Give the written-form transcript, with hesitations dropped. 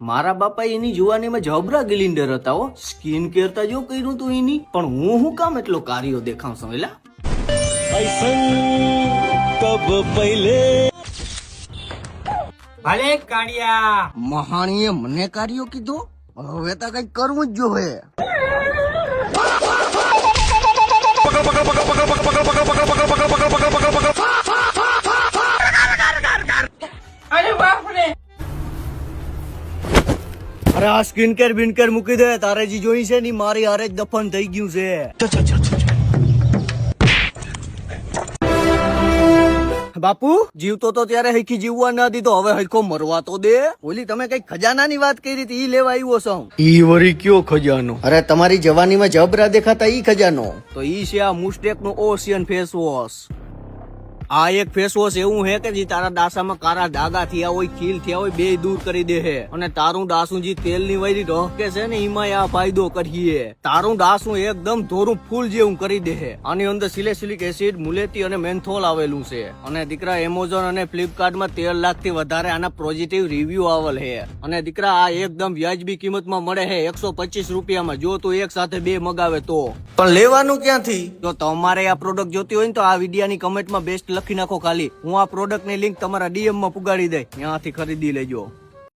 મારા બાપા એની જુવાનીમાં જબરા ગિલિન્ડર હતા હો. સ્કિન કેર તા જો કર્યું તું એની, પણ હું કામ એટલો કાર્યો દેખાવ છું એલા? ભલે કાળિયા. મહાણીએ મને કાર્યો કીધો, હવે તો કઈક કરવું જ જોઈએ. અરે બાપ રે. અરે આ સ્કિન કેર બિનકેર મૂકી દે, તારે જે જોઈ છે ને મારી હારે જ દફન થઈ ગયું છે. બાપુ જીવતો તો ત્યારે હૈખી જીવવા ના દીધો, હવે હૈખો મરવા તો દે. ઓલી તમે કઈક ખજાનાની વાત કરી હતી, ઈ લેવા આવ્યો છું. ઈ વરી કયો ખજાનો? અરે તમારી જવાનીમાં જબરા દેખાતા ઈ ખજાનો તો ઈ છે આ મુસ્ટેક નું ઓશિયન ફેસ વોશ. આ એક ફેસ વોશ એવું હે કે જે તારા દાસામાં કારા ડાગા થયા હોય, ખીલ થયા હોય, બે દૂર કરી દે હે. અને તારું દાસું જે તેલ ની વૈરી ઢોકે છે ને એમાં આ ફાયદો કરીએ. તારું દાસું એકદમ ધોરું ફૂલ જેવું કરી દે હે. આની અંદર સિલેસિલિક એસિડ, મુલેટી અને મેન્થોલ આવેલું છે. અને દીકરા એમેઝોન અને ફ્લિપકાર્ટ માં 13 લાખ થી વધારે આના પોઝિટિવ રિવ્યુ આવેલ હે. અને દીકરા આ એકદમ વ્યાજબી કિંમતમાં મળે હે, 125 રૂપિયામાં, જો તું એક સાથે બે મગાવે તો. પણ લેવાનું ક્યાંથી? જો તમારે આ પ્રોડક્ટ જોતી હોય ને તો આ વિડિયાની કમેન્ટમાં બેસ્ટ લખી નાખો ખાલી. હું આ પ્રોડક્ટ ની લિંક તમારા ડીએમ માં પુગાડી દઈ, ત્યાંથી ખરીદી લેજો.